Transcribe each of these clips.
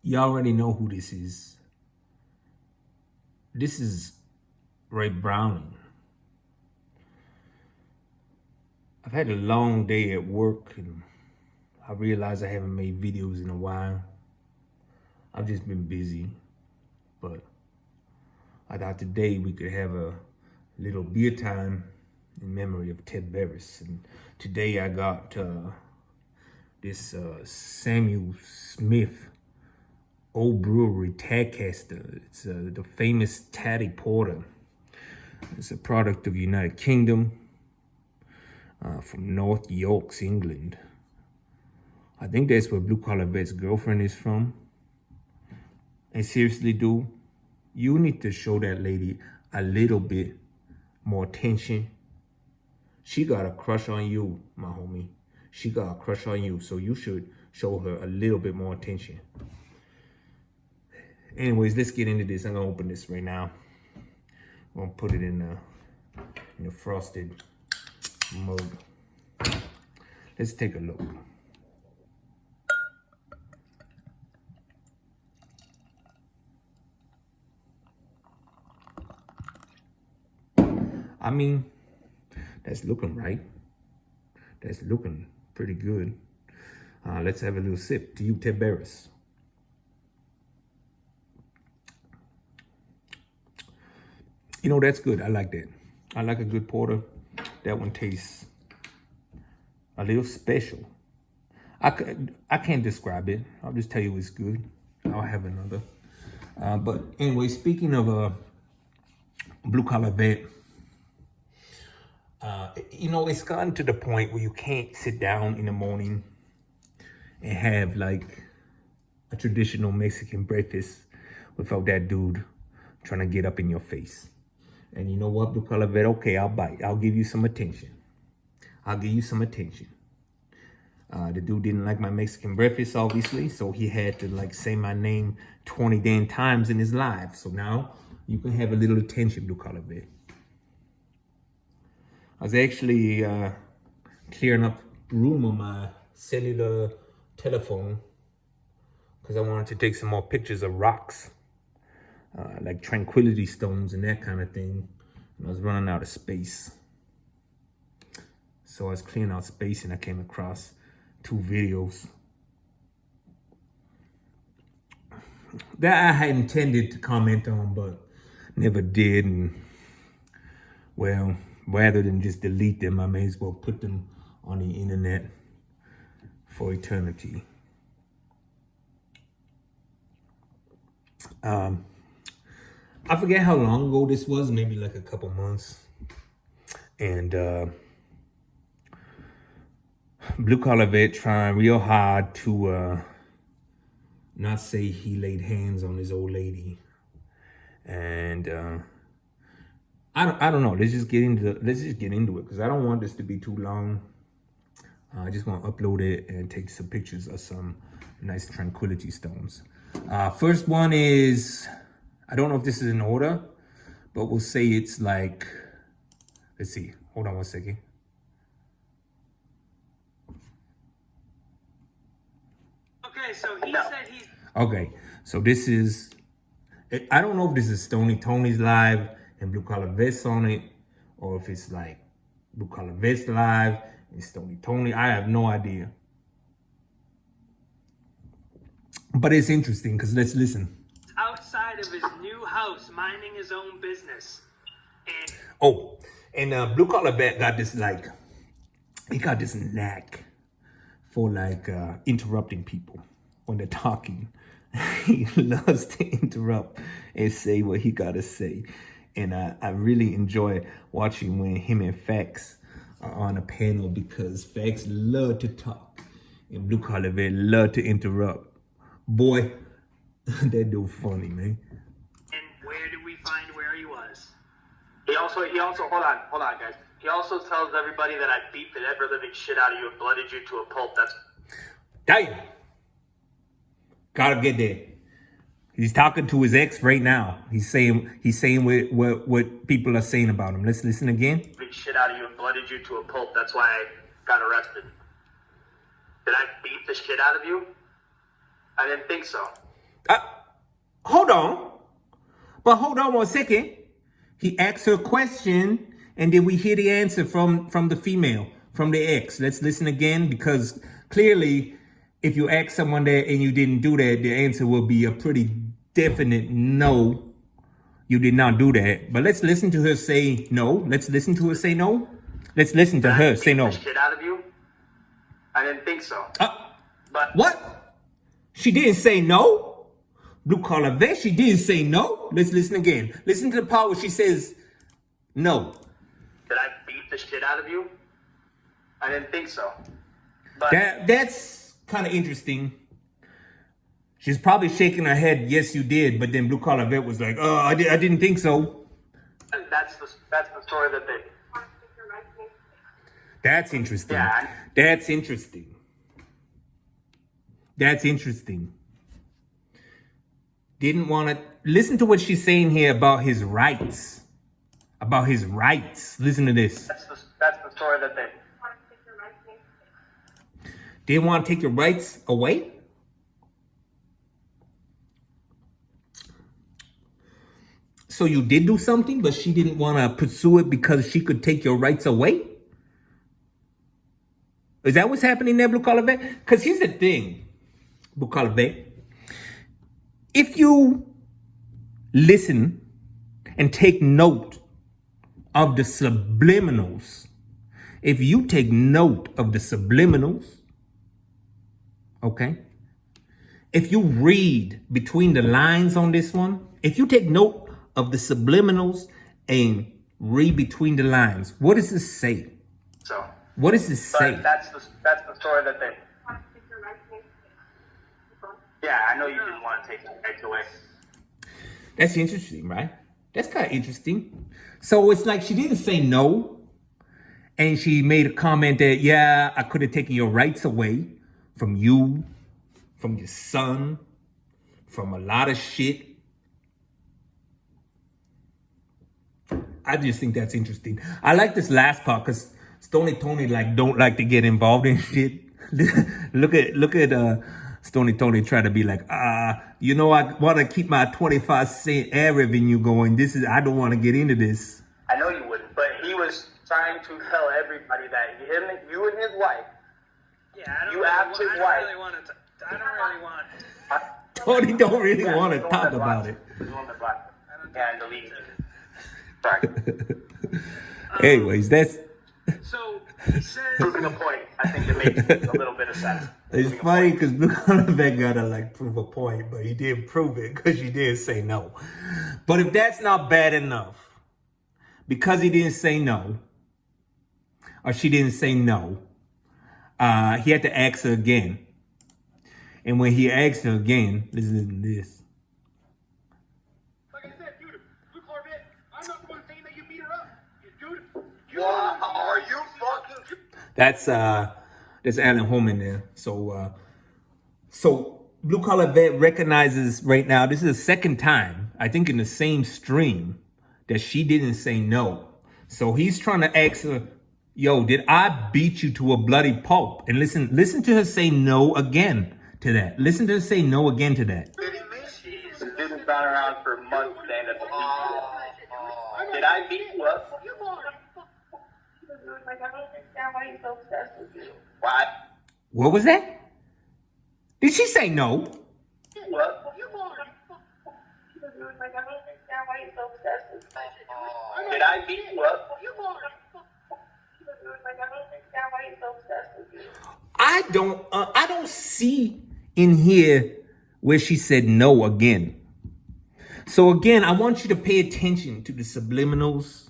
You already know who this is. This is Ray Browning. I've had a long day at work and I realized I haven't made videos in a while. I've just been busy, but I thought today we could have a little beer time in memory of Ted Barris. And today I got this Samuel Smith Old Brewery Tadcaster. It's the famous Taddy Porter. It's a product of the United Kingdom from North Yorks, England. I think that's where Blue Collar Vet's girlfriend is from. And seriously, dude, you need to show that lady a little bit more attention. She got a crush on you, my homie. She got a crush on you, so you should show her a little bit more attention. Anyways, let's get into this. I'm gonna open this right now. I'm gonna put it in the frosted mug. Let's take a look. I mean, that's looking right. That's looking pretty good. Let's have a little sip. To you, Ted Barris. You know, that's good. I like that. I like a good porter. That one tastes a little special. I can't describe it. I'll just tell you it's good. I'll have another. But anyway, speaking of Blue Collar Vet, you know, it's gotten to the point where you can't sit down in the morning and have like a traditional Mexican breakfast without that dude trying to get up in your face. And you know what, Blue Collar Vet? Okay, I'll bite. I'll give you some attention. I'll give you some attention. The dude didn't like my Mexican breakfast, obviously, so he had to like say my name 20 damn times in his live. So now you can have a little attention, Blue Collar Vet. I was actually clearing up room on my cellular telephone because I wanted to take some more pictures of rocks, like tranquility stones and that kind of thing. And I was running out of space. So I was clearing out space and I came across 2 videos that I had intended to comment on, but never did. And well, rather than just delete them, I may as well put them on the internet for eternity. I forget how long ago this was, maybe like a couple months. And Blue Collar Vet trying real hard to not say he laid hands on his old lady. And I don't know. Let's just get into it because I don't want this to be too long. I just want to upload it and take some pictures of some nice tranquility stones. First one is, I don't know if this is in order, but we'll say it's like, let's see. Hold on one second. Okay, so he said he's... Okay, so this is, I don't know if this is Stony Tony's live and Blue Collar Vet's on it, or if it's like Blue Collar Vet's live and Stony Tony. I have no idea. But it's interesting because let's listen. outside of his new house, minding his own business. And Oh, and Blue Collar Vet got this like, he got this knack for like interrupting people when they're talking. He loves to interrupt and say what he gotta say. And I really enjoy watching when him and Fax are on a panel because Fax love to talk and Blue Collar Vet love to interrupt. Boy, that dude funny, man. where did we find where he was? He also, hold on, guys. He also tells everybody that I beat the ever living shit out of you and blooded you to a pulp. That's Damn. Gotta get there. He's talking to his ex right now. He's saying what people are saying about him. Let's listen again. big shit out of you and blooded you to a pulp. That's why I got arrested. Did I beat the shit out of you? I didn't think so. Hold on. But hold on 1 second. He asked her a question, and then we hear the answer from the female, from the ex. Let's listen again, because clearly, if you ask someone that and you didn't do that, the answer will be a pretty definite no. You did not do that. But let's listen to her say no. Let's listen to her say no. Let's listen to her say no. Shit out of you? I didn't think so. But What? She didn't say no? Blue collar vet, she didn't say no? Let's listen again. Listen to the part where she says no. did I beat the shit out of you? I didn't think so. But That's kind of interesting. She's probably shaking her head, yes, you did. But then Blue Collar Vet was like, I didn't think so. that's the story that they. That's interesting. Yeah. That's interesting. That's interesting. Didn't want to listen to what she's saying here about his rights. About his rights. Listen to this. That's the story that they. Didn't want to take your rights away? So you did do something, but she didn't want to pursue it because she could take your rights away? Is that what's happening there, Blue Collar Vet? Because here's the thing, Blue Collar Vet. If you listen and take note of the subliminals, if you take note of the subliminals, okay? If you read between the lines on this one, if you take note of the subliminals and read between the lines, what does this say? So. What does this say? But that's the story that they. Yeah, I know you didn't want to take the rights away. That's interesting, right? That's kind of interesting. So it's like she didn't say no, and she made a comment that, yeah, I could have taken your rights away from you, from your son, from a lot of shit. I just think that's interesting. I like this last part because Stony Tony don't like to get involved in shit. look at Stony Tony try to be like, I want to keep my 25-cent ad revenue going. I don't want to get into this. I know you wouldn't, but he was trying to tell everybody that you and his wife. Yeah, I don't You really, asked his I don't wife. really want to. I don't really want. Tony don't really Yeah, want he's to the one talk that about blocked it. He's the one that blocked it. I don't Yeah, and deleted it. Sorry. Anyways, that's So he says. Proving a point. I think it makes a little bit of sense. it's Proving a funny point. because Blue Collar Vet gotta prove a point, but he didn't prove it because she did say no. But if that's not bad enough, because he didn't say no, or she didn't say no, he had to ask her again. And when he asked her again, listen to this. Like I said, dude, Blue Corvette, I'm not the one saying that you beat her up. Dude, What? Are you fucking? That's Alan Holman there. So Blue Collar Vet recognizes right now, this is the second time, I think in the same stream, that she didn't say no. So he's trying to ask her, yo, did I beat you to a bloody pulp? And listen to her say no again to that. Listen to her say no again to that. Jeez, this dude's been around for months saying that. Did I beat you up? Like, I don't understand why you're so obsessed with you. Why? What was that? Did she say no? What? Like, I don't understand why you're so obsessed with me. Did I beat you up? Like, I don't understand why you're so obsessed with you. I don't see in here where she said no again. So again, I want you to pay attention to the subliminals.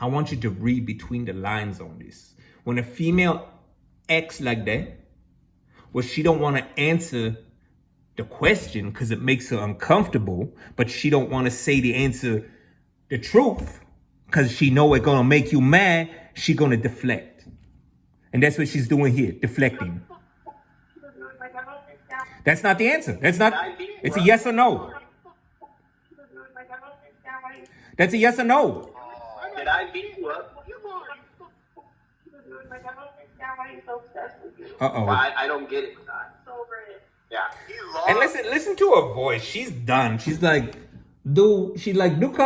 I want you to read between the lines on this. When a female acts like that, well, she don't want to answer the question because it makes her uncomfortable, but she don't want to say the truth, because she know it's gonna make you mad. She gonna deflect, and that's what she's doing here, deflecting. Like, I don't understand. That's not the answer. That's not. It's a yes or no. Like, I don't understand why you. That's a yes or no. Did I beat you up? Like, I don't understand why you're so obsessed with you. Uh-oh. I don't get it. So over it. Yeah. He loves And listen to her voice. She's done. She's like, dude, Duke,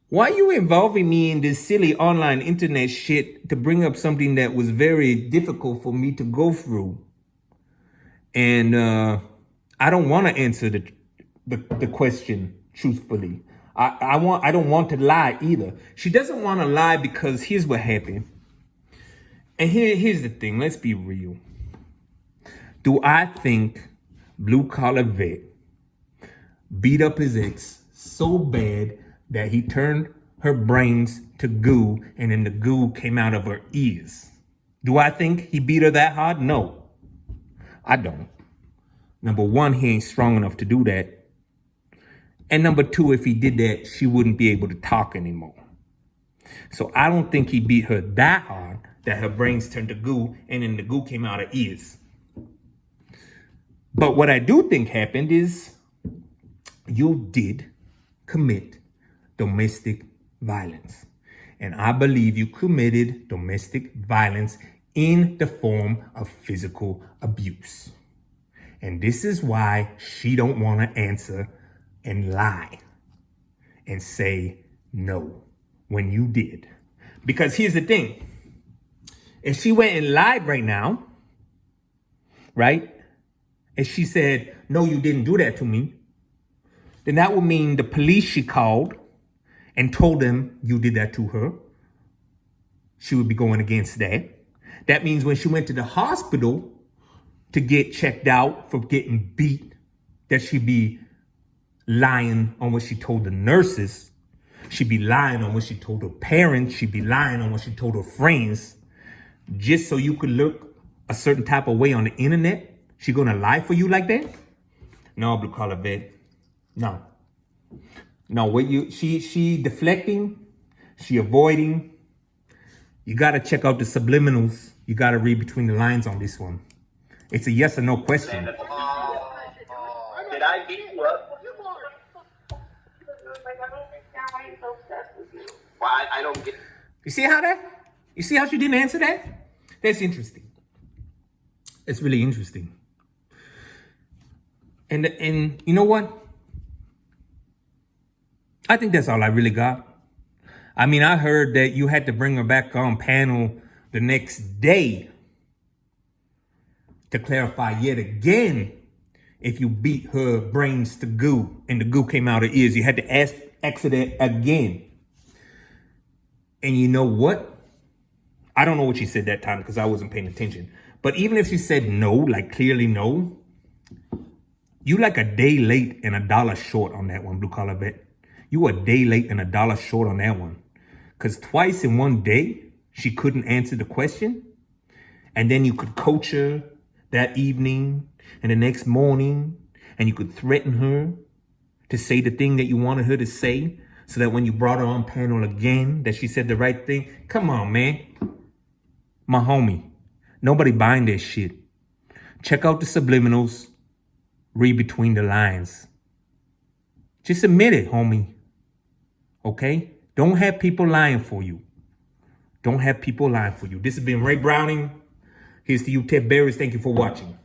why you involving me in this silly online internet shit to bring up something that was very difficult for me to go through? And I don't want to answer the question truthfully. I don't want to lie either. She doesn't want to lie because here's what happened. And here's the thing. Let's be real. Do I think Blue Collar Vet beat up his ex so bad that he turned her brains to goo and then the goo came out of her ears? Do I think he beat her that hard? No, I don't. Number one, he ain't strong enough to do that. And number two, if he did that, she wouldn't be able to talk anymore. So I don't think he beat her that hard that her brains turned to goo and then the goo came out of ears. But what I do think happened is you did commit domestic violence. And I believe you committed domestic violence in the form of physical abuse. And this is why she don't want to answer and lie and say no when you did. Because here's the thing. If she went and lied right now, right? And she said, no, you didn't do that to me. Then that would mean the police she called and told them you did that to her. She would be going against that. That means when she went to the hospital to get checked out for getting beat, that she'd be lying on what she told the nurses. She'd be lying on what she told her parents. She'd be lying on what she told her friends. Just so you could look a certain type of way on the internet. She gonna lie for you like that? No, Blue Collar Vet. No. No, she deflecting, she avoiding. You gotta check out the subliminals. You gotta read between the lines on this one. It's a yes or no question. Did I beat you up? Like, I don't understand why you're so obsessed with me. Well, I don't get. You see how she didn't answer that? That's interesting. It's really interesting. And you know what? I think that's all I really got. I mean, I heard that you had to bring her back on panel the next day to clarify yet again if you beat her brains to goo and the goo came out her ears. You had to exit it again. And you know what? I don't know what she said that time because I wasn't paying attention. But even if she said no, like clearly no, you like a day late and $1 short on that one, Blue Collar Vet. You a day late and $1 short on that one. Because twice in one day, she couldn't answer the question. And then you could coach her that evening and the next morning. And you could threaten her to say the thing that you wanted her to say. So that when you brought her on panel again, that she said the right thing. Come on, man. My homie. Nobody buying that shit. Check out the subliminals. Read between the lines. Just admit it, homie. Okay? Don't have people lying for you. Don't have people lying for you. This has been Ray Browning. Here's to you, Ted Barris. Thank you for watching.